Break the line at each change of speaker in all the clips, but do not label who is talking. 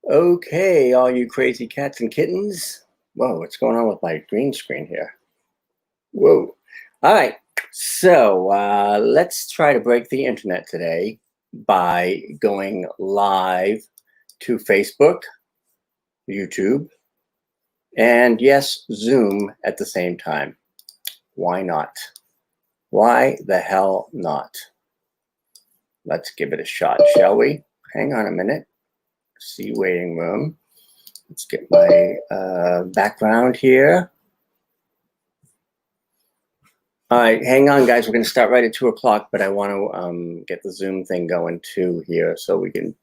Okay, all you crazy cats and kittens. Whoa, what's going on with my green screen here? Whoa. All right, so let's try to break the internet today by going live to Facebook, YouTube, and yes, Zoom at the same time. Why not? Why the hell not? Let's give it a shot, shall we? Hang on a minute. See waiting room. Let's get my background here. All right, hang on, guys. We're going to start right at 2 o'clock, but I want to get the Zoom thing going too here so we can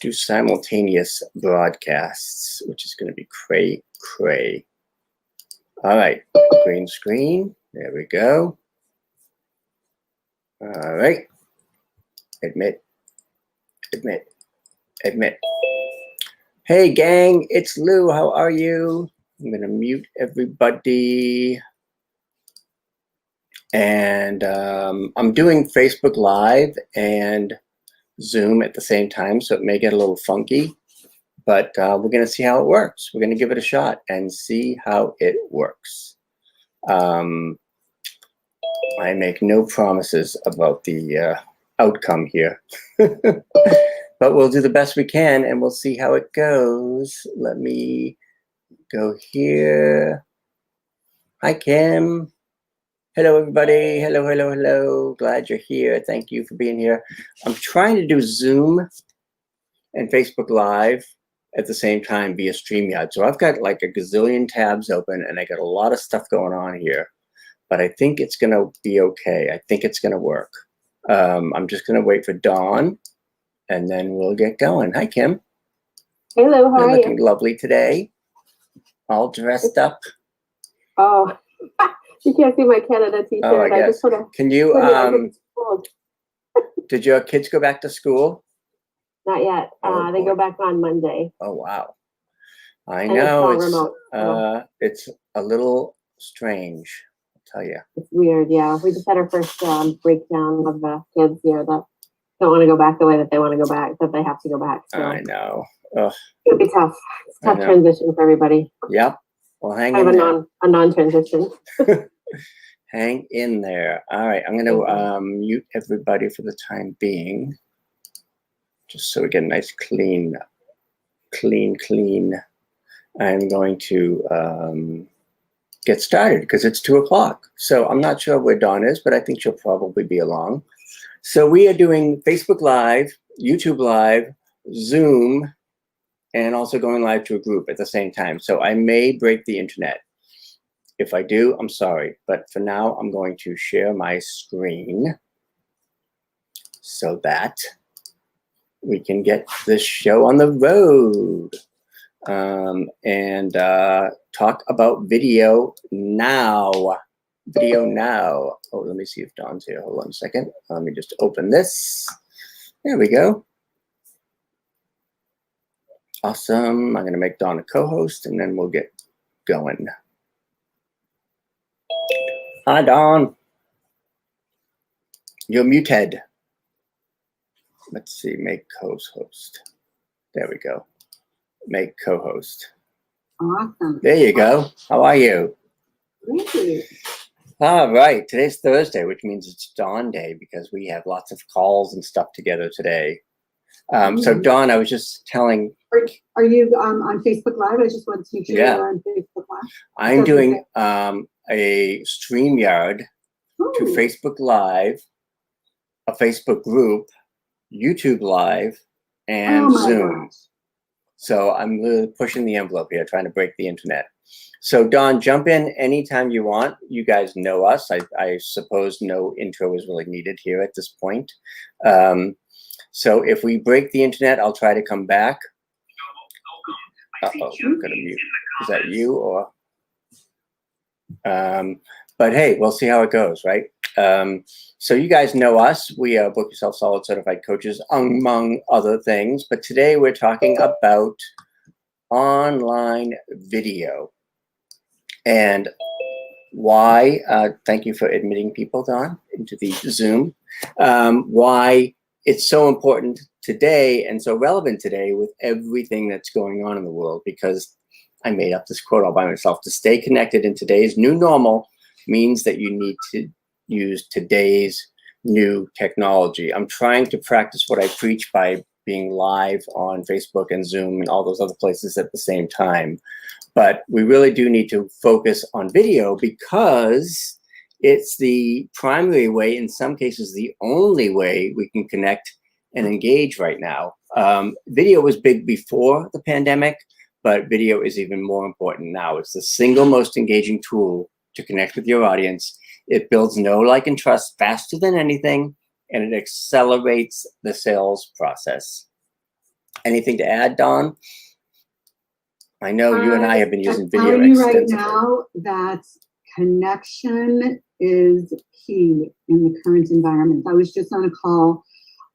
do simultaneous broadcasts, which is going to be cray. All right, green screen. There we go. All right. Admit. Hey, gang, it's Lou. How are you? I'm going to mute everybody. And I'm doing Facebook Live and Zoom at the same time, so it may get a little funky. But we're going to see how it works. We're going to give it a shot and see how it works. I make no promises about the outcome here. But we'll do the best we can, and we'll see how it goes. Let me go here. Hi, Kim. Hello, everybody. Hello. Glad you're here. Thank you for being here. I'm trying to do Zoom and Facebook Live at the same time via StreamYard. So I've got like a gazillion tabs open, and I got a lot of stuff going on here. But I think it's going to be okay. I think it's going to work. I'm just going to wait for Dawn. And then we'll get going. Hi, Kim.
Hello, how are you?
You're looking lovely today. All dressed up.
Oh, you can't see my Canada t-shirt.
Oh, I guess.
just sort of
Can you, did your kids go back to school?
Not yet.
Oh,
they go back on Monday.
Oh, wow. I know.
It's remote.
It's a little strange, I'll tell you.
It's weird, yeah. We just had our first breakdown of the kids here that don't want to go back the way that they want to go back, that they have to go back. So
I know. Ugh.
It'll be tough. It's a tough transition for everybody.
Yep. Well, hang
in
there.
A non-transition.
Hang in there. All right. I'm going to mute everybody for the time being, just so we get a nice clean. I'm going to get started because it's 2 o'clock. So I'm not sure where Dawn is, but I think she'll probably be along. So we are doing Facebook Live, YouTube Live, Zoom, and also going live to a group at the same time. So I may break the internet. If I do, I'm sorry. But for now, I'm going to share my screen so that we can get this show on the road and talk about video now. Video now. Oh, let me see if Dawn's here. Hold on a second. Let me just open this. There we go. Awesome. I'm going to make Dawn a co-host, and then we'll get going. Hi, Dawn. You're muted. Let's see. Make co-host. There we go. Make co-host.
Awesome.
There you go. How are you?
Great.
All right, today's Thursday, which means it's Dawn Day because we have lots of calls and stuff together today. So Dawn, I was just telling.
Are you on Facebook Live? I just wanted to make sure you're on Facebook Live.
I'm doing a StreamYard to Facebook Live, a Facebook group, YouTube Live, and Zoom. Gosh. So I'm really pushing the envelope here, trying to break the internet. So Dawn, jump in anytime you want. You guys know us. I suppose no intro is really needed here at this point. So if we break the internet, I'll try to come back. Uh-oh, I'm gonna mute. Is that you or? But hey, we'll see how it goes, right? So you guys know us. We are Book Yourself Solid Certified Coaches, among other things. But today we're talking about online video. And why, thank you for admitting people, Dawn, into the Zoom, why it's so important today and so relevant today with everything that's going on in the world, because I made up this quote all by myself. To stay connected in today's new normal means that you need to use today's new technology. I'm trying to practice what I preach by being live on Facebook and Zoom and all those other places at the same time. But we really do need to focus on video because it's the primary way, in some cases, the only way we can connect and engage right now. Video was big before the pandemic, but video is even more important now. It's the single most engaging tool to connect with your audience. It builds know, like, and trust faster than anything, and it accelerates the sales process. Anything to add, Dawn? I know you and I have been using video
I'm telling you right
extensively.
now that connection is key in the current environment. I was just on a call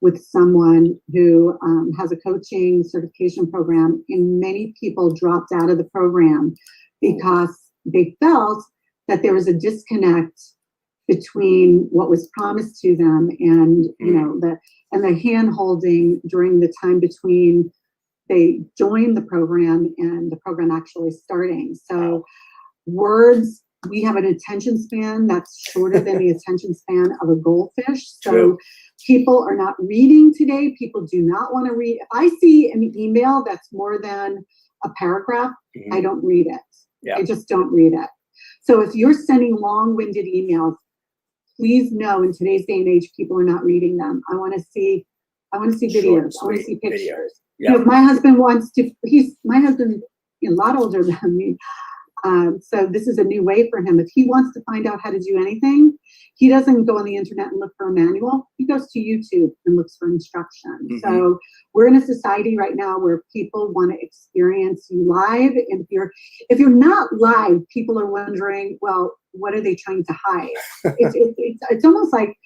with someone who has a coaching certification program, and many people dropped out of the program because they felt that there was a disconnect between what was promised to them and the hand holding during the time between they joined the program and the program actually starting. So words, we have an attention span that's shorter than the attention span of a goldfish. So
True.
People are not reading today. People do not want to read. If I see an email that's more than a paragraph, I don't read it.
Yeah.
I just don't read it. So if you're sending long-winded emails, please know in today's day and age, people are not reading them. I want to see videos. I want to see pictures.
Yeah.
You know, if my husband wants to, my husband's a lot older than me. So this is a new way for him. If he wants to find out how to do anything, he doesn't go on the internet and look for a manual. He goes to YouTube and looks for instruction. So we're in a society right now where people want to experience you live. And if you're not live, people are wondering, well, what are they trying to hide? It's almost like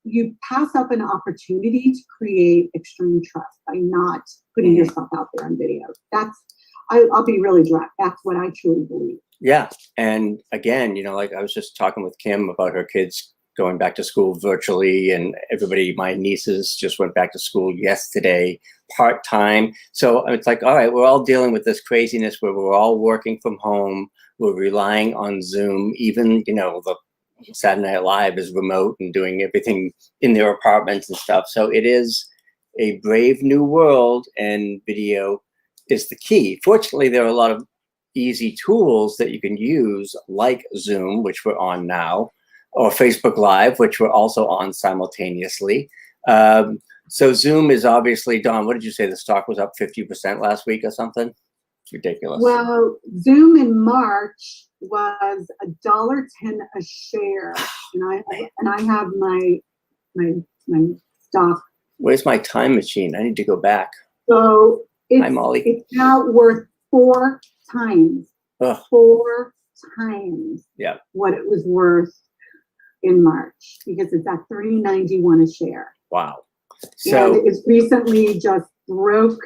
you pass up an opportunity to create extreme trust by not putting yourself out there on video. I'll be really direct. That's what I truly believe.
Yeah. And again, like I was just talking with Kim about her kids going back to school virtually, and my nieces just went back to school yesterday, part-time. So it's like, all right, we're all dealing with this craziness where we're all working from home. We're relying on Zoom. Even, the Saturday Night Live is remote and doing everything in their apartments and stuff. So it is a brave new world, and video is the key. Fortunately, there are a lot of easy tools that you can use, like Zoom, which we're on now, or Facebook Live, which we're also on simultaneously. So Zoom is obviously, Dawn, what did you say? The stock was up 50% last week or something? It's ridiculous.
Well, Zoom in March was $1.10 a share, and I have my stock.
Where's my time machine? I need to go back.
So
Hi, Molly.
It's now worth 4 times.
Ugh.
4 times what it was worth in March, because it's at $3.91 a share.
Wow. So
and it's recently just broke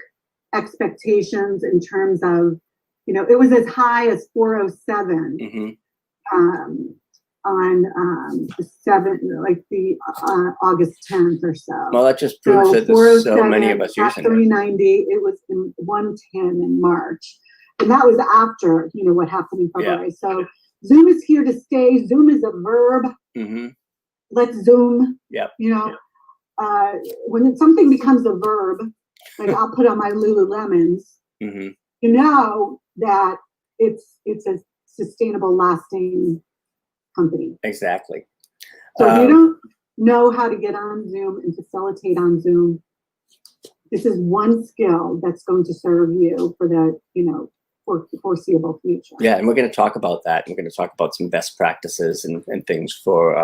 expectations in terms of, it was as high as 407 on the 7th, like the August 10th or so.
Well, that just proves that there's so many of us using it.
390, it was in 110 in March. And that was after, what happened in February. Yeah. So Zoom is here to stay. Zoom is a verb. Let's Zoom.
Yep.
When something becomes a verb, like I'll put on my Lululemons, you know that it's a sustainable, lasting company.
Exactly.
So if you don't know how to get on Zoom and facilitate on Zoom, this is one skill that's going to serve you for the, for foreseeable future.
Yeah, and we're going to talk about that. We're going to talk about some best practices and things for,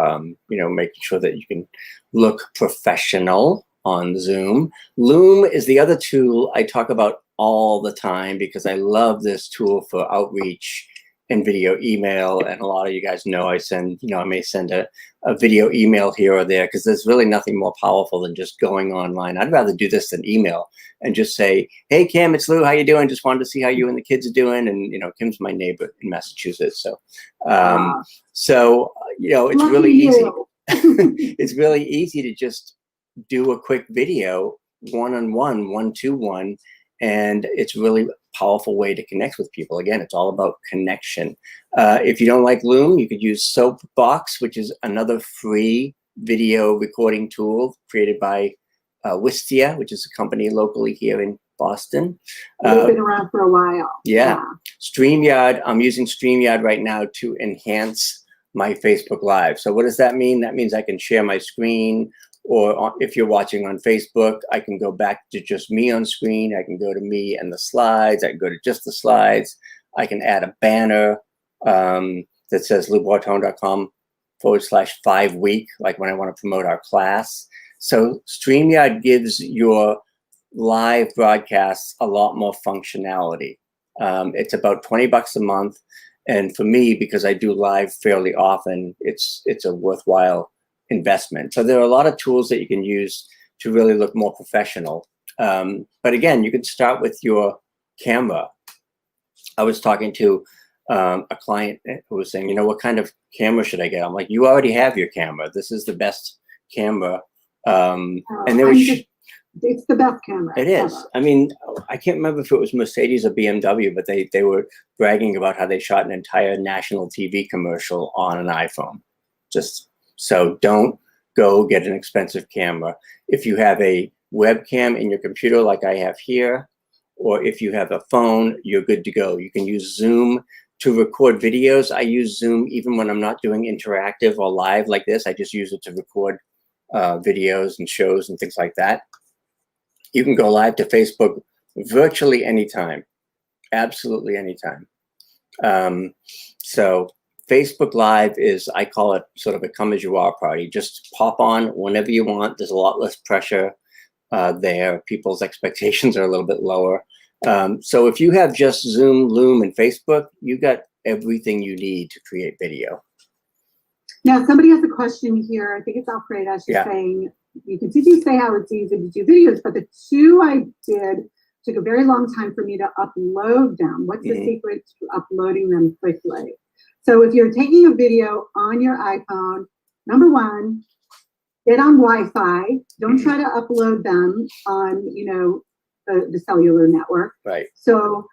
making sure that you can look professional on Zoom. Loom is the other tool I talk about all the time because I love this tool for outreach and video email. And a lot of you guys know I may send a video email here or there because there's really nothing more powerful than just going online. I'd rather do this than email and just say, hey, Kim, it's Lou. How you doing? Just wanted to see how you and the kids are doing. And, Kim's my neighbor in Massachusetts. So, it's really easy. It's really easy to just do a quick video one-on-one, one-to-one, and it's really a powerful way to connect with people. Again, it's all about connection. If you don't like Loom, you could use Soapbox, which is another free video recording tool created by Wistia, which is a company locally here in Boston.
They've been around for a while.
Yeah. StreamYard, I'm using StreamYard right now to enhance my Facebook Live. So what does that mean? That means I can share my screen, or if you're watching on Facebook, I can go back to just me on screen. I can go to me and the slides. I can go to just the slides. I can add a banner that says loubartone.com/5-week, like when I want to promote our class. So StreamYard gives your live broadcasts a lot more functionality. It's about $20 a month. And for me, because I do live fairly often, it's a worthwhile investment. So there are a lot of tools that you can use to really look more professional. But again, you can start with your camera. I was talking to a client who was saying, what kind of camera should I get? I'm like, you already have your camera. This is the best camera. And there was
it's the best camera.
It is.
Ever.
I mean, I can't remember if it was Mercedes or BMW, but they were bragging about how they shot an entire national TV commercial on an iPhone. So don't go get an expensive camera. If you have a webcam in your computer like I have here, or if you have a phone, you're good to go. You can use Zoom to record videos. I use Zoom even when I'm not doing interactive or live like this. I just use it to record videos and shows and things like that. You can go live to Facebook virtually anytime, absolutely anytime. So Facebook Live is, I call it sort of a come as you are party. Just pop on whenever you want. There's a lot less pressure there. People's expectations are a little bit lower. So if you have just Zoom, Loom, and Facebook, you got everything you need to create video.
Now, somebody has a question here. I think it's Alfreda. She's saying, you continue to say how it's easy to do videos, but the two I did took a very long time for me to upload them. What's the secret to uploading them quickly? So if you're taking a video on your iPhone, number one, get on Wi-Fi. Don't try to upload them on, the cellular network.
Right.
So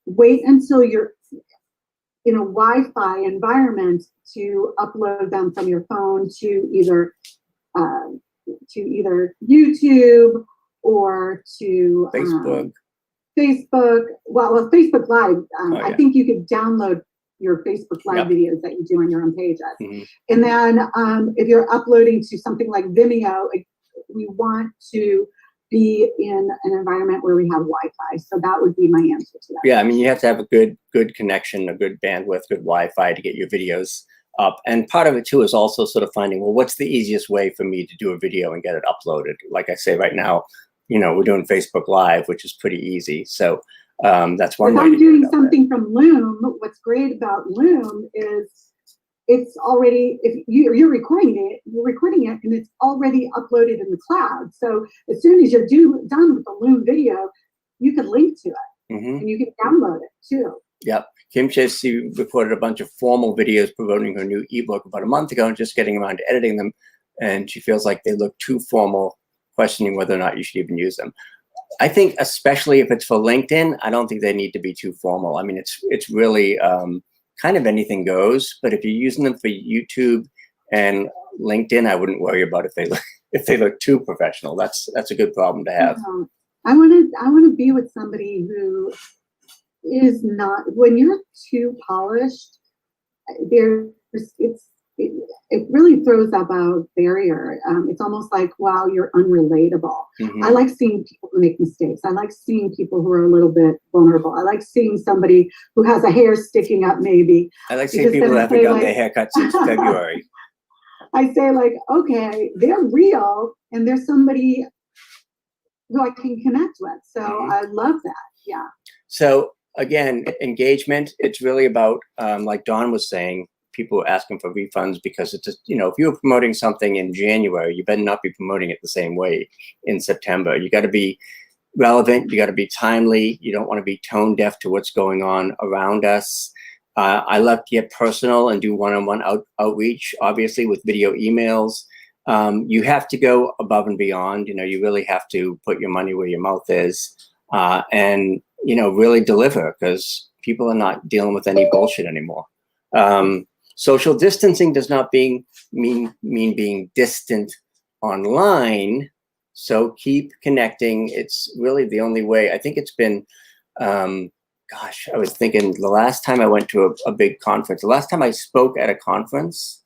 wait until you're in a Wi-Fi environment to upload them from your phone to either YouTube or to Facebook. Well, Facebook Live. I think you could download your Facebook Live videos that you do on your own pages. And then if you're uploading to something like Vimeo, we want to be in an environment where we have Wi-Fi. So that would be my answer to that.
Yeah, I mean, you have to have a good connection, a good bandwidth, good Wi-Fi to get your videos up. And part of it too is also sort of finding, well, what's the easiest way for me to do a video and get it uploaded? Like I say right now, we're doing Facebook Live, which is pretty easy. So that's one way.
If I'm doing something from Loom, what's great about Loom is it's already, if you're recording it, and it's already uploaded in the cloud. So as soon as you're done with the Loom video, you can link to it and you can download it too.
Yep. Kim Chesney recorded a bunch of formal videos promoting her new ebook about a month ago and just getting around to editing them. And she feels like they look too formal, questioning whether or not you should even use them. I think especially if it's for LinkedIn, I don't think they need to be too formal. I mean, it's really kind of anything goes, but if you're using them for YouTube and LinkedIn, I wouldn't worry about if they look too professional. That's a good problem to have.
I want to be with somebody who is not, when you're too polished, it really throws up a barrier. It's almost like, wow, you're unrelatable. I like seeing people who make mistakes. I like seeing people who are a little bit vulnerable. I like seeing somebody who has a hair sticking up maybe.
I like seeing people who haven't gotten their haircut since February.
I say like, okay, they're real and there's somebody who I can connect with. So I love that. Yeah.
So again, engagement, it's really about, like Dawn was saying, people asking for refunds because it's just, if you were promoting something in January, you better not be promoting it the same way in September. You got to be relevant. You got to be timely. You don't want to be tone deaf to what's going on around us. I love to get personal and do one-on-one outreach, obviously with video emails. You have to go above and beyond. You really have to put your money where your mouth is, and really deliver, because people are not dealing with any bullshit anymore. Social distancing does not mean being distant online. So keep connecting. It's really the only way. I think it's been, gosh, I was thinking the last time I went to a big conference, the last time I spoke at a conference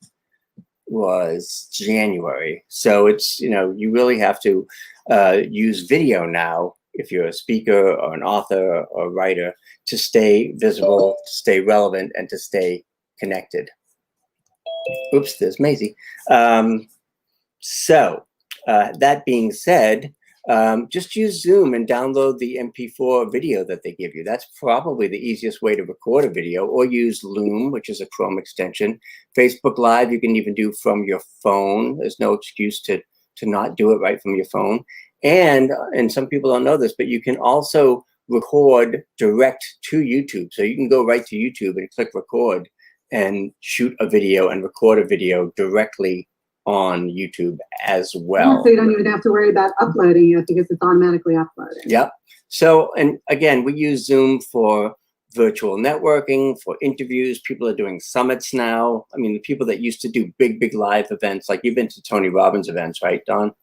was January. So it's, you really have to use video now if you're a speaker or an author or a writer, to stay visible, to stay relevant, and to stay connected. Oops, there's Maisie. So that being said, just use Zoom and download the MP4 video that they give you. That's probably the easiest way to record a video, or use Loom, which is a Chrome extension. Facebook Live, you can even do from your phone. There's no excuse to not do it right from your phone. And some people don't know this, but you can also record direct to YouTube. So you can go right to YouTube and click record and shoot a video and record a video directly on YouTube as well.
So you don't even have to worry about uploading it, because it's automatically uploaded.
Yep. So, and again, we use Zoom for virtual networking, for interviews. People are doing summits now. I mean, the people that used to do big live events, like you've been to Tony Robbins events, right, Don?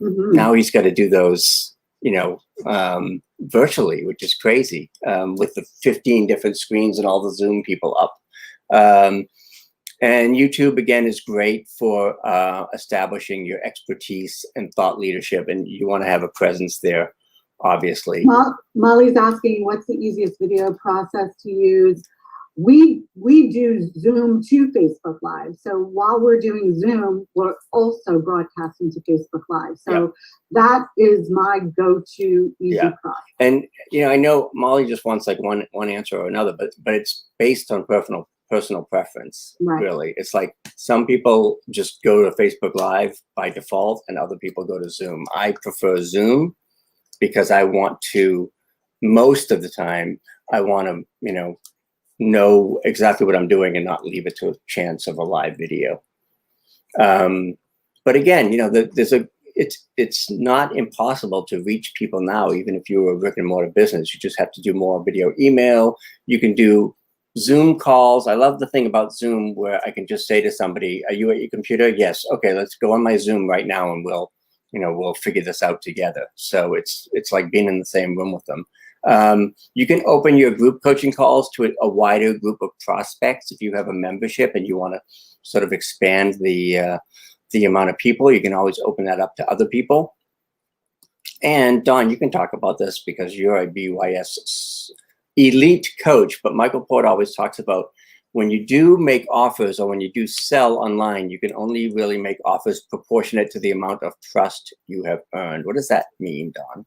Mm-hmm.
Now he's got to do those, virtually, which is crazy, with the 15 different screens and all the Zoom people up. And YouTube, again, is great for establishing your expertise and thought leadership, and you want to have a presence there, obviously.
Molly's asking, what's the easiest video process to use? We do Zoom to Facebook Live. So while we're doing Zoom, we're also broadcasting to Facebook Live. So that is my go-to easy process.
And I know Molly just wants like one answer or another, but it's based on personal preference, really. It's like some people just go to Facebook Live by default, and other people go to Zoom. I prefer Zoom because I want to, most of the time, I want to, know exactly what I'm doing and not leave it to a chance of a live video. But again, it's not impossible to reach people now, even if you're a brick and mortar business. You just have to do more video email. You can do Zoom calls. I love the thing about Zoom where I can just say to somebody, are you at your computer? Yes. Okay, let's go on my Zoom right now and we'll figure this out together. So it's like being in the same room with them. You can open your group coaching calls to a wider group of prospects. If you have a membership and you want to sort of expand the amount of people, you can always open that up to other people. And Don, you can talk about this because you're a BYS elite coach, but Michael Port always talks about when you do make offers or when you do sell online, you can only really make offers proportionate to the amount of trust you have earned. What does that mean, Don?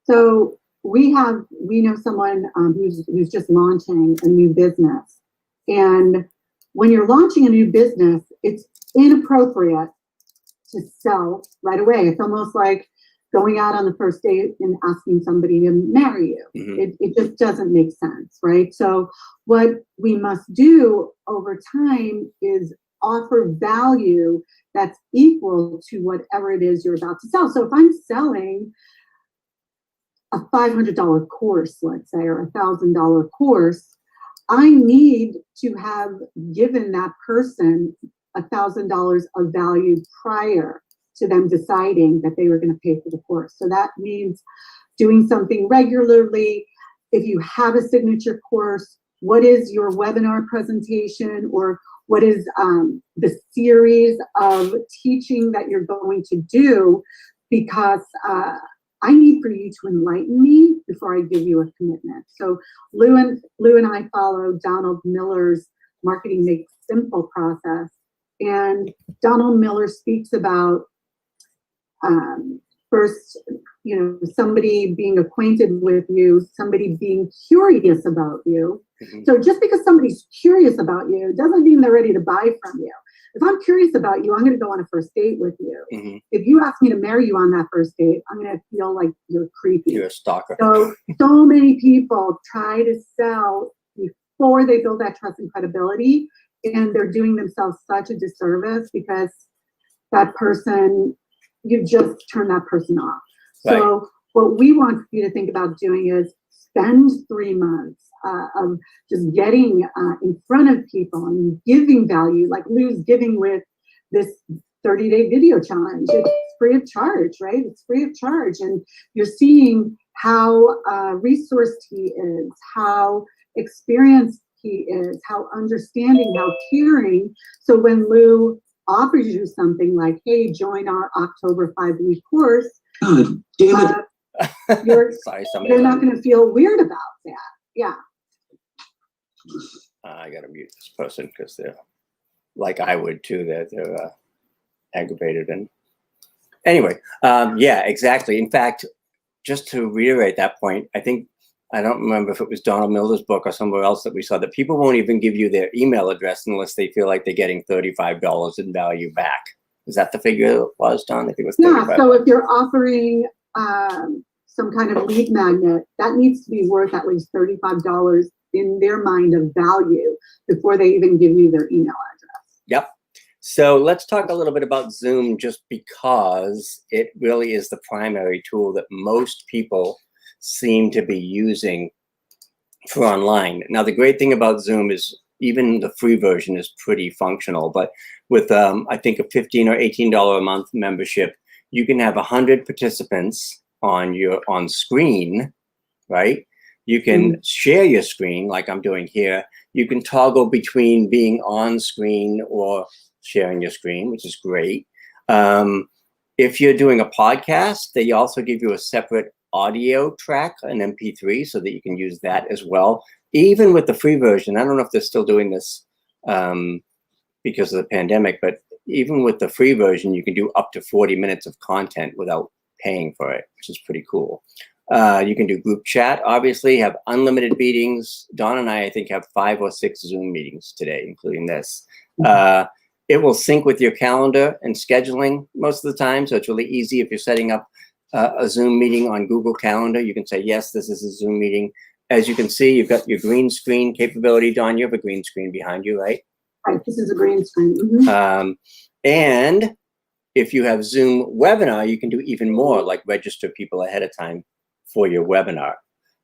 So we know someone who's just launching a new business. And when you're launching a new business, it's inappropriate to sell right away. It's almost like going out on the first date and asking somebody to marry you. Mm-hmm. It just doesn't make sense, right? So what we must do over time is offer value that's equal to whatever it is you're about to sell. So if I'm selling a $500 course, let's say, or a $1,000 course, I need to have given that person $1,000 of value prior to them deciding that they were going to pay for the course. So that means doing something regularly. If you have a signature course, what is your webinar presentation, or what is the series of teaching that you're going to do? Because I need for you to enlighten me before I give you a commitment. So Lou and I follow Donald Miller's Marketing Made Simple process. And Donald Miller speaks about first, somebody being acquainted with you, somebody being curious about you. Mm-hmm. So just because somebody's curious about you doesn't mean they're ready to buy from you. If I'm curious about you, I'm going to go on a first date with you. Mm-hmm. If you ask me to marry you on that first date, I'm going to feel like you're creepy.
You're a stalker.
So many people try to sell before they build that trust and credibility, and they're doing themselves such a disservice because that person, you just turn that person off.
Right.
So what we want you to think about doing is spend 3 months of just getting in front of people and giving value, like Lou's giving with this 30-day video challenge. It's free of charge, right? It's free of charge. And you're seeing how resourced he is, how experienced he is, how understanding, how caring. So when Lou offers you something like, hey, join our October 5-week course,
God damn it.
You're
Sorry,
you're not going to feel weird about that. Yeah.
I gotta mute this person because they're like I would too. They're aggravated and anyway. Yeah, exactly. In fact, just to reiterate that point, I think I don't remember if it was Donald Miller's book or somewhere else that we saw that people won't even give you their email address unless they feel like they're getting $35 in value back. Is that the figure it was, Don? I think it was 35.
Yeah. So if you're offering some kind of lead magnet, that needs to be worth at least $35 in their mind of value before they even give you their email address.
Yep. So let's talk a little bit about Zoom, just because it really is the primary tool that most people seem to be using for online. Now, the great thing about Zoom is even the free version is pretty functional, but with I think a $15 or $18 a month membership, you can have 100 participants on screen, right? You can share your screen like I'm doing here. You can toggle between being on screen or sharing your screen, which is great. If you're doing a podcast, they also give you a separate audio track, an MP3, so that you can use that as well. Even with the free version, I don't know if they're still doing this because of the pandemic, but even with the free version, you can do up to 40 minutes of content without paying for it, which is pretty cool. You can do group chat, obviously, have unlimited meetings. Dawn and I think, have 5 or 6 Zoom meetings today, including this. It will sync with your calendar and scheduling most of the time, so it's really easy if you're setting up a Zoom meeting on Google Calendar. You can say, yes, this is a Zoom meeting. As you can see, you've got your green screen capability. Dawn, you have a green screen behind you, right?
Right, this is a green screen.
And if you have Zoom webinar, you can do even more, like register people ahead of time for your webinar.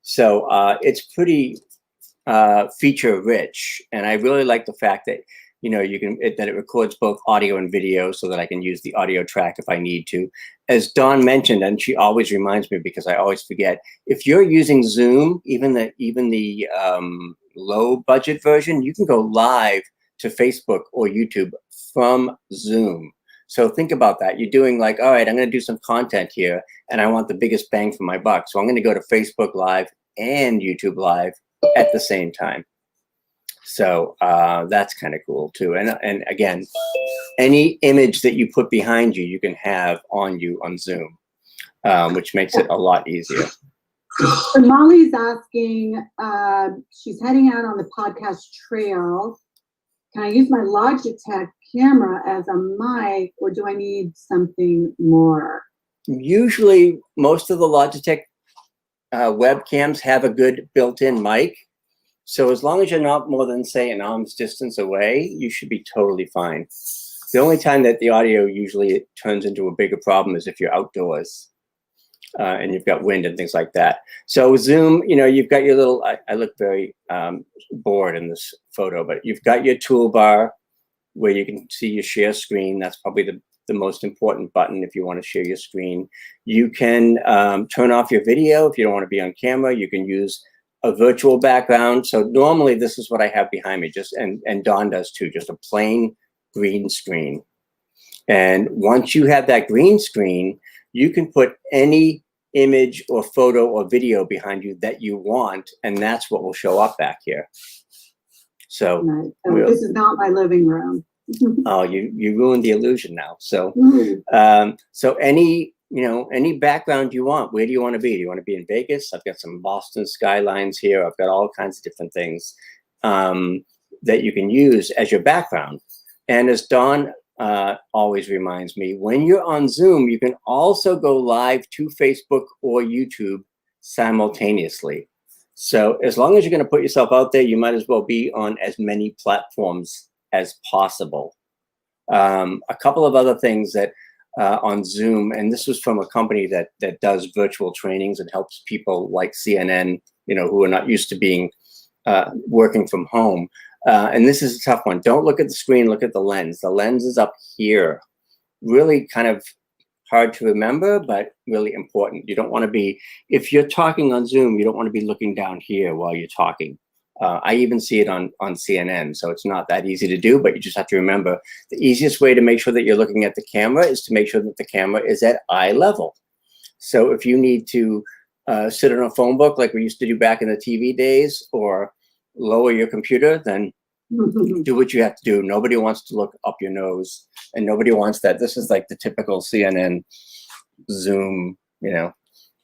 So it's pretty feature rich. And I really like the fact that, you know, that it records both audio and video so that I can use the audio track if I need to. As Dawn mentioned, and she always reminds me because I always forget, if you're using Zoom, even the low budget version, you can go live to Facebook or YouTube from Zoom. So think about that. You're doing like, all right, I'm going to do some content here and I want the biggest bang for my buck. So I'm going to go to Facebook Live and YouTube Live at the same time. So that's kind of cool too. And again, any image that you put behind you, you can have on you on Zoom, which makes it a lot easier.
So Molly's asking, she's heading out on the podcast trail. Can I use my Logitech camera as a mic, or do I need something more?
Usually, most of the Logitech webcams have a good built-in mic. So as long as you're not more than, say, an arm's distance away, you should be totally fine. The only time that the audio usually turns into a bigger problem is if you're outdoors and you've got wind and things like that. So Zoom, you know, you've got your little, I look very bored in this photo, but you've got your toolbar where you can see your share screen. That's probably the most important button if you want to share your screen. You can turn off your video if you don't want to be on camera. You can use a virtual background. So normally this is what I have behind me, and Dawn does too, just a plain green screen. And once you have that green screen, you can put any image or photo or video behind you that you want, and that's what will show up back here. So,
Right. So this is not my living room.
Oh, you ruined the illusion now. So, so any background you want. Where do you want to be? Do you want to be in Vegas? I've got some Boston skylines here. I've got all kinds of different things that you can use as your background. And as Dawn always reminds me, when you're on Zoom, you can also go live to Facebook or YouTube simultaneously. So as long as you're going to put yourself out there, you might as well be on as many platforms as possible. A couple of other things that on Zoom, and this was from a company that does virtual trainings and helps people like CNN, who are not used to being working from home. And this is a tough one. Don't look at the screen, look at the lens. The lens is up here. Really kind of hard to remember, but really important. You don't want to be, if you're talking on Zoom, you don't want to be looking down here while you're talking. I even see it on CNN, so it's not that easy to do, but you just have to remember the easiest way to make sure that you're looking at the camera is to make sure that the camera is at eye level. So if you need to sit on a phone book like we used to do back in the TV days, or lower your computer, then do what you have to do. Nobody wants to look up your nose, and nobody wants that. This is like the typical CNN Zoom,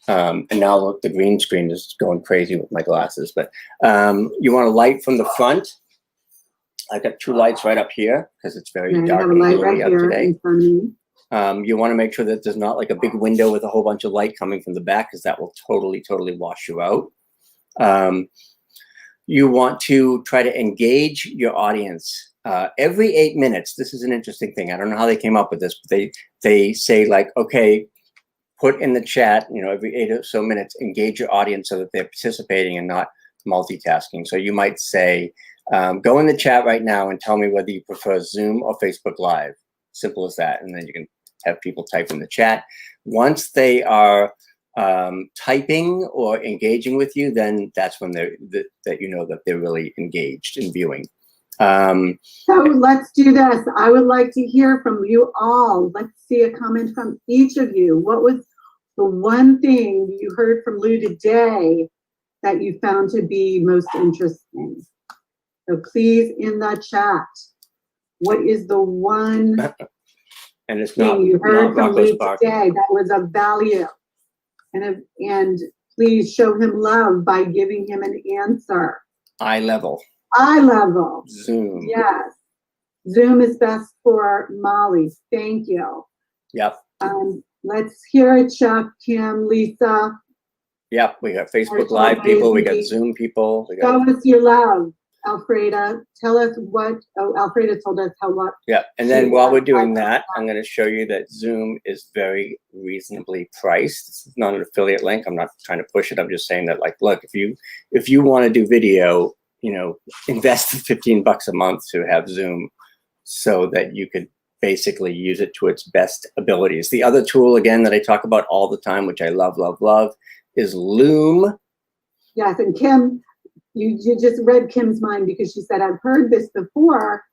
and now look, the green screen is going crazy with my glasses. But you want a light from the front. I've got 2 lights right up here because it's very dark and gloomy out today. You want to make sure that there's not like a big window with a whole bunch of light coming from the back, because that will totally wash you out. You want to try to engage your audience. Every 8 minutes, this is an interesting thing. I don't know how they came up with this, but they say like, okay, put in the chat, every 8 or so minutes, engage your audience so that they're participating and not multitasking. So you might say, go in the chat right now and tell me whether you prefer Zoom or Facebook Live. Simple as that. And then you can have people type in the chat. Once they are typing or engaging with you, then that's when that they're really engaged in viewing.
So let's do this. I would like to hear from you all. Let's see a comment from each of you. What was the one thing you heard from Lou today that you found to be most interesting? So please, in the chat, what is the one
and it's
thing
not,
you heard from Lou
Spark.
today that was of value? And please show him love by giving him an answer.
Eye level.
Eye level.
Zoom.
Yes. Zoom is best for Molly. Thank you.
Yep.
Let's hear it, Chuck, Kim, Lisa.
Yep. We got Facebook Live people. We got Zoom people.
Show us your love, Alfreda. Tell us what. Oh, Alfreda told us how what.
Yeah. And then while we're doing that, I'm going to show you that Zoom is very reasonably priced. This is not an affiliate link. I'm not trying to push it. I'm just saying that, like, look, if you want to do video, invest $15 a month to have Zoom so that you could basically use it to its best abilities. The other tool, again, that I talk about all the time, which I love, is Loom.
Yes, and Kim, you just read Kim's mind, because she said, I've heard this before,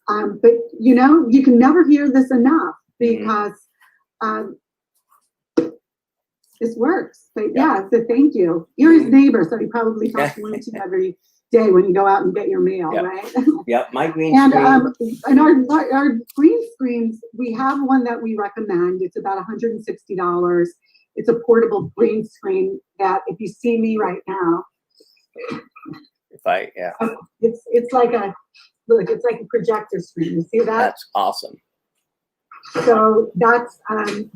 but you can never hear this enough, because this works. But yeah, so thank you. You're his neighbor, so he probably talks to you every day when you go out and get your mail, right?
Yep, my green screen.
And our green screens, we have one that we recommend. It's about $160. It's a portable green screen that, if you see me right now, it's like a projector screen. You see that?
That's awesome.
So that's on.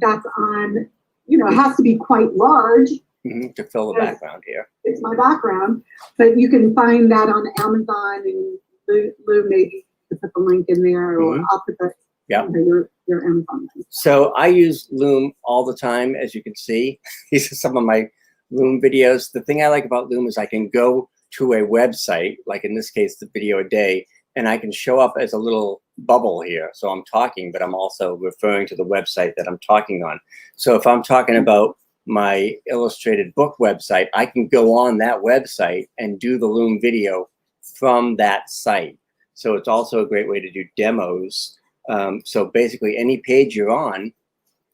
It has to be quite large.
To fill the background here.
It's my background, but you can find that on Amazon, and Lou maybe to put the link in there, or I'll put your Amazon link.
So I use Loom all the time, as you can see. These are some of my Loom videos. The thing I like about Loom is I can go to a website, like in this case, the Video a Day, and I can show up as a little bubble here. So I'm talking, but I'm also referring to the website that I'm talking on. So if I'm talking about my illustrated book website, I can go on that website and do the Loom video from that site. So it's also a great way to do demos. So basically any page you're on,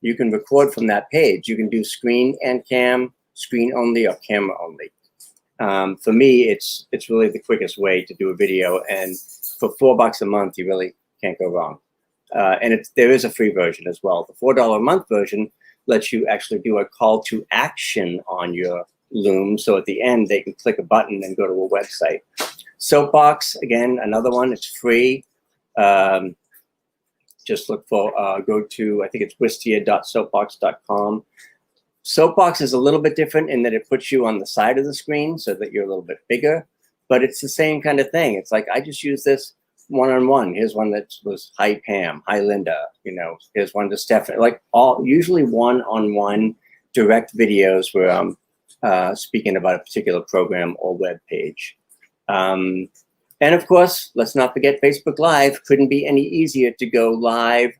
you can record from that page. You can do screen and cam, screen only or camera only. For me, it's really the quickest way to do a video, and for $4 a month, you really can't go wrong. And there is a free version as well. The $4 a month version lets you actually do a call to action on your Loom. So at the end, they can click a button and go to a website. Soapbox, again, another one. It's free. Just look for, go to, I think it's wistia.soapbox.com. Soapbox is a little bit different in that it puts you on the side of the screen so that you're a little bit bigger, but it's the same kind of thing. It's like, I just use this one-on-one. Here's one that was hi Pam, hi Linda. You know, here's one to Stephanie. Like usually one-on-one direct videos where I'm speaking about a particular program or web page. And of course, let's not forget Facebook Live. Couldn't be any easier to go live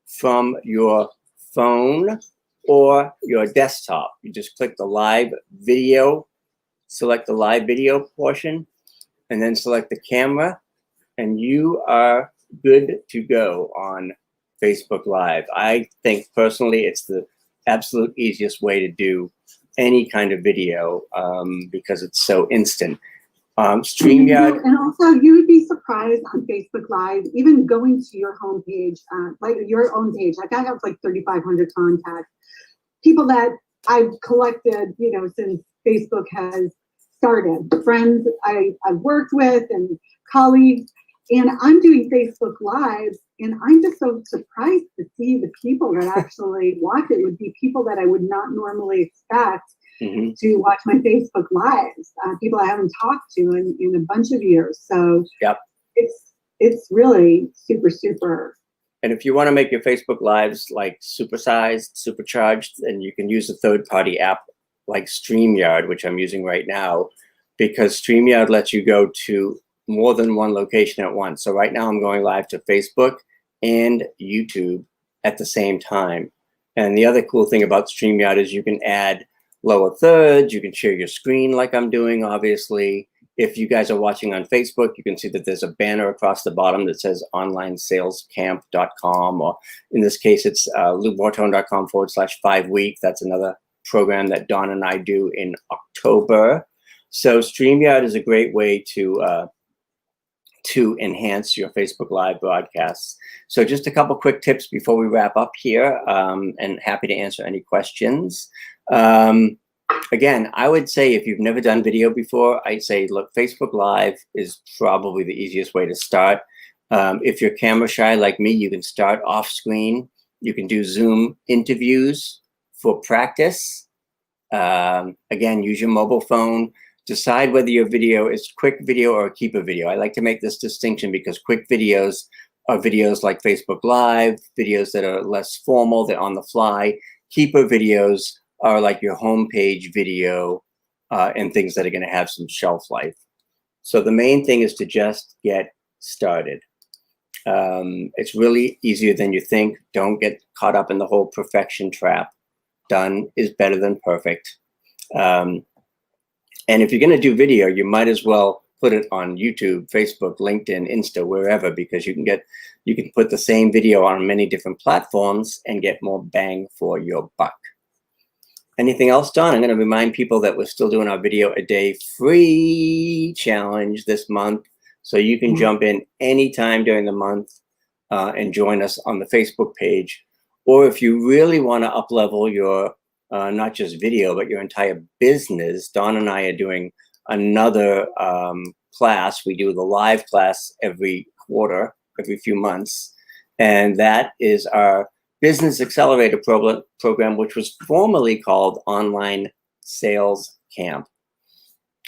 from your phone or your desktop. You just click the live video, select the live video portion, and then select the camera, and you are good to go on Facebook Live. I think personally it's the absolute easiest way to do any kind of video because it's so instant. StreamYard.
And also, you would be surprised on Facebook Live, even going to your homepage, like your own page. Like I have like 3,500 contacts, people that I've collected, you know, since Facebook has started, friends I've worked with and colleagues, and I'm doing Facebook Live, and I'm just so surprised to see the people that actually watch it. Would be people that I would not normally expect to watch my Facebook Lives, people I haven't talked to in a bunch of years. So
yep.
It's really super, super.
And if you want to make your Facebook Lives like supersized, supercharged, then you can use a third-party app like StreamYard, which I'm using right now, because StreamYard lets you go to more than one location at once. So right now I'm going live to Facebook and YouTube at the same time. And the other cool thing about StreamYard is you can add lower thirds, you can share your screen like I'm doing, obviously. If you guys are watching on Facebook, you can see that there's a banner across the bottom that says onlinesalescamp.com, or in this case, it's loubortone.com/5week. That's another program that Dawn and I do in October. So StreamYard is a great way to enhance your Facebook Live broadcasts. So just a couple quick tips before we wrap up here, and happy to answer any questions. Again, I would say if you've never done video before, I'd say, look, Facebook Live is probably the easiest way to start. If you're camera shy like me, you can start off screen. You can do Zoom interviews for practice. Again, use your mobile phone. Decide whether your video is quick video or a keeper video. I like to make this distinction because quick videos are videos like Facebook Live, videos that are less formal, they're on the fly. Keeper videos are like your homepage video and things that are going to have some shelf life. So the main thing is to just get started. It's really easier than you think. Don't get caught up in the whole perfection trap. Done is better than perfect. And if you're going to do video, you might as well put it on YouTube, Facebook, LinkedIn, Insta, wherever, because you can put the same video on many different platforms and get more bang for your buck. Anything else, Dawn? I'm going to remind people that we're still doing our video a day free challenge this month. So you can jump in anytime during the month and join us on the Facebook page. Or if you really want to up-level your not just video, but your entire business, Dawn and I are doing another class. We do the live class every quarter, every few months. And that is our Business Accelerator program, which was formerly called Online Sales Camp.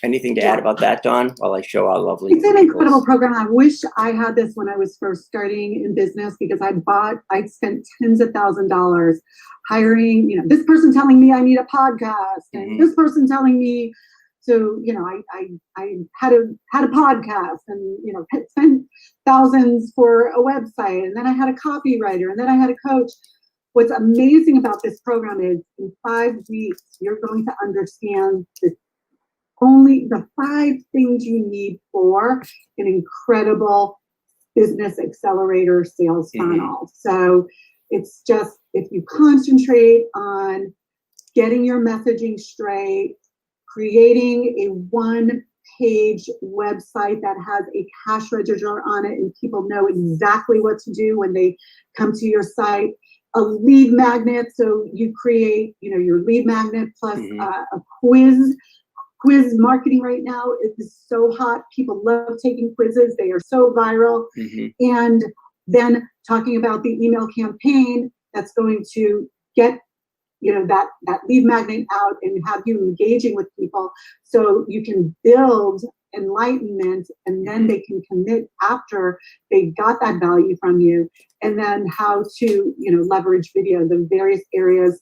Anything to add about that, Dawn, while I show our lovely
It's an incredible program. I wish I had this when I was first starting in business, because I spent tens of thousands of dollars hiring, this person telling me I need a podcast and this person telling me, so, I had a podcast and, spent thousands for a website, and then I had a copywriter, and then I had a coach. What's amazing about this program is in 5 weeks, you're going to understand only the 5 things you need for an incredible business accelerator sales funnel. So it's just, if you concentrate on getting your messaging straight, creating a one-page website that has a cash register on it and people know exactly what to do when they come to your site, a lead magnet, so you create, your lead magnet plus a quiz. Quiz marketing right now is so hot. People love taking quizzes. They are so viral. And then talking about the email campaign that's going to get, that lead magnet out and have you engaging with people, so you can build enlightenment, and then they can commit after they got that value from you, and then how to, leverage video, the various areas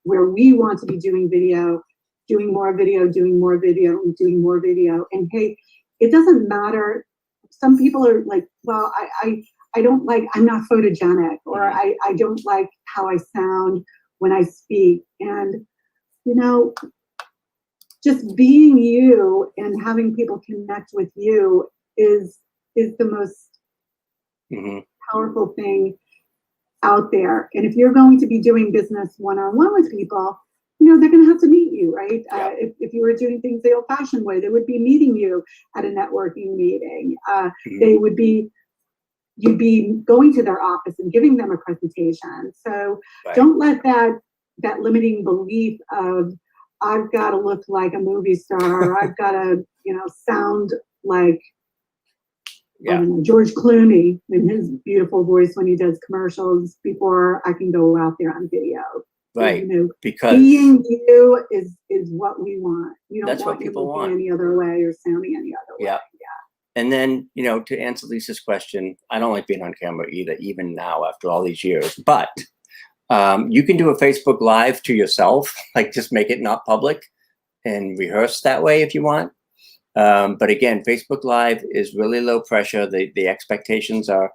where we want to be doing video, doing more video, doing more video, and doing more video. And hey, it doesn't matter. Some people are like, well, I don't like, I'm not photogenic, or I don't like how I sound when I speak. And, just being you and having people connect with you is the most powerful thing out there. And if you're going to be doing business one-on-one with people, they're going to have to meet you, right?
Yeah.
If you were doing things the old-fashioned way, they would be meeting you at a networking meeting. You'd be going to their office and giving them a presentation. So don't let that limiting belief of, I've got to look like a movie star, or I've got to, sound like George Clooney in his beautiful voice when he does commercials before I can go out there on video.
Right.
Because being you is what we want. We don't
that's
want
what people
you looking
want.
any other way or sounding any other way.
Yeah. And then, to answer Lisa's question, I don't like being on camera either, even now after all these years. But you can do a Facebook Live to yourself, like just make it not public and rehearse that way if you want. But again, Facebook Live is really low pressure. The expectations are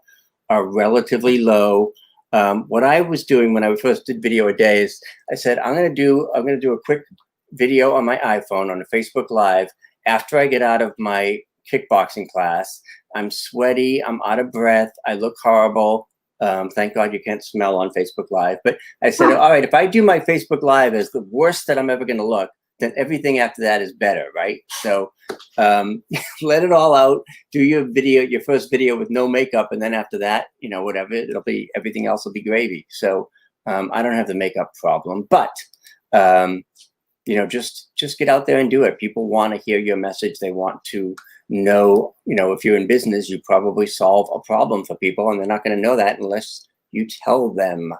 relatively low. What I was doing when I first did video a day is I said, I'm gonna do a quick video on my iPhone on a Facebook Live after I get out of my kickboxing class. I'm sweaty, I'm out of breath, I look horrible. Thank God you can't smell on Facebook Live. But I said, all right, if I do my Facebook Live as the worst that I'm ever going to look, then everything after that is better, right? So let it all out. Do your first video with no makeup, and then after that, whatever, everything else will be gravy. So I don't have the makeup problem, but just get out there and do it. People want to hear your message. They want to know, if you're in business, you probably solve a problem for people, and they're not going to know that unless you tell them.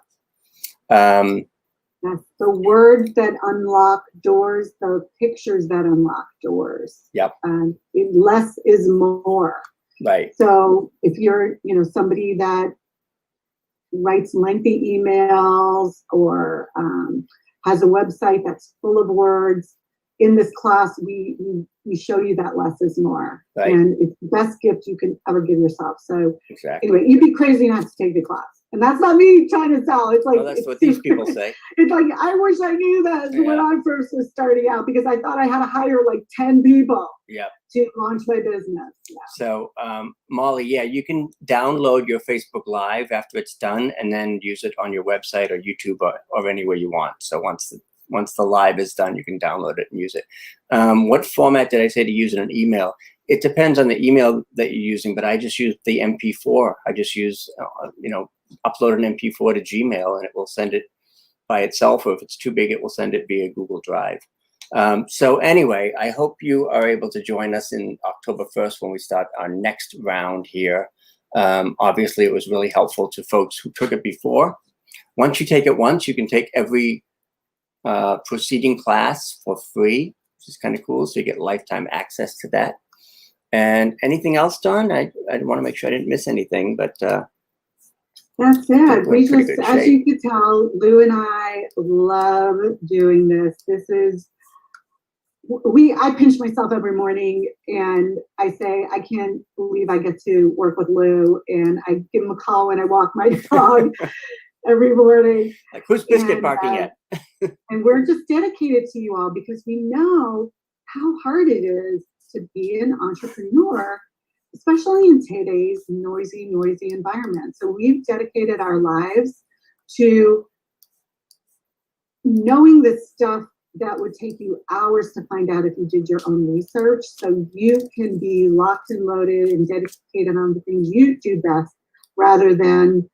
That's the words that unlock doors, the pictures that unlock doors.
Yep.
Less is more.
Right.
So if you're, somebody that writes lengthy emails or has a website that's full of words, in this class, we show you that less is more.
Right.
And it's the best gift you can ever give yourself. So
exactly.
Anyway, you'd be crazy not to take the class. And that's not me trying to sell. It's like,
well, that's what these people say.
It's like, I wish I knew that when I first was starting out, because I thought I had to hire like 10 people to launch my business. Yeah.
So Molly, you can download your Facebook Live after it's done and then use it on your website or YouTube or anywhere you want. So once the live is done, you can download it and use it. What format did I say to use in an email? It depends on the email that you're using, but I just use the MP4. I just use, upload an MP4 to Gmail and it will send it by itself, or if it's too big, it will send it via Google Drive. So anyway, I hope you are able to join us in October 1st when we start our next round here. Obviously, it was really helpful to folks who took it before. Once you take it once, you can take every proceeding class for free, which is kind of cool. So you get lifetime access to that. And anything else, Dawn? I want to make sure I didn't miss anything, but
that's it. We just, as
shape.
you could tell, Lou and I love doing this. This is, I pinch myself every morning and I say, I can't believe I get to work with Lou, and I give him a call when I walk my dog every morning.
Like, who's biscuit barking at?
And we're just dedicated to you all because we know how hard it is to be an entrepreneur, especially in today's noisy environment. So we've dedicated our lives to knowing the stuff that would take you hours to find out if you did your own research, so you can be locked and loaded and dedicated on the things you do best, rather than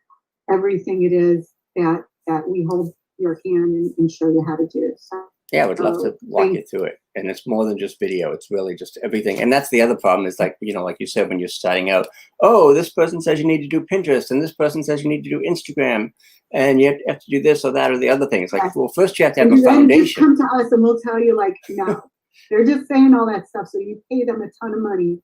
everything it is that we hold your hand and show you how to do. So
I would love to walk you through it. And it's more than just video. It's really just everything. And that's the other problem is, like, like you said, when you're starting out, this person says you need to do Pinterest, and this person says you need to do Instagram, and you have to do this or that or the other thing. It's like, well, first you have to have a foundation.
Just come to us and we'll tell you, like, no, They're just saying all that stuff, so you pay them a ton of money,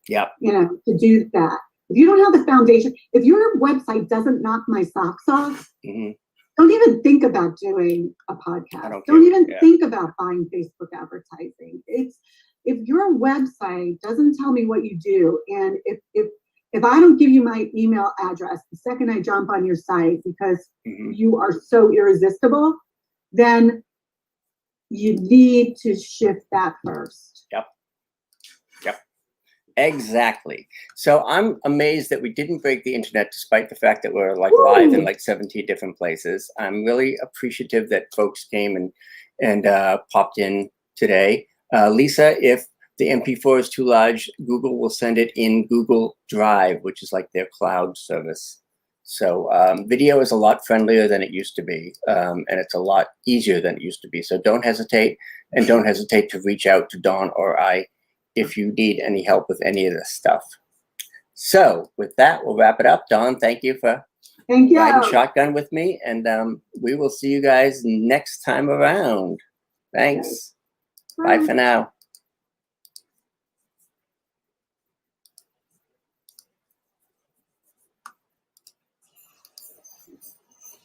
Yep.
to do that. If you don't have the foundation, if your website doesn't knock my socks off,
hmm
don't even think about doing a podcast.
don't
Don't
care.
even
Yeah.
think about buying Facebook advertising. It's if your website doesn't tell me what you do, and if I don't give you my email address the second I jump on your site because
hmm
you are so irresistible, then you need to shift that first.
Yep. Exactly. So I'm amazed that we didn't break the internet despite the fact that we're like live in
Woo!
like 17 different places. I'm really appreciative that folks came and popped in today. Lisa, if the MP4 is too large, Google will send it in Google Drive, which is like their cloud service. So video is a lot friendlier than it used to be, and it's a lot easier than it used to be. So don't hesitate, and don't hesitate to reach out to Dawn or I if you need any help with any of this stuff. So with that, we'll wrap it up. Dawn, thank you for
Thank you.
riding shotgun with me, and we will see you guys next time around. Thanks. Bye for now.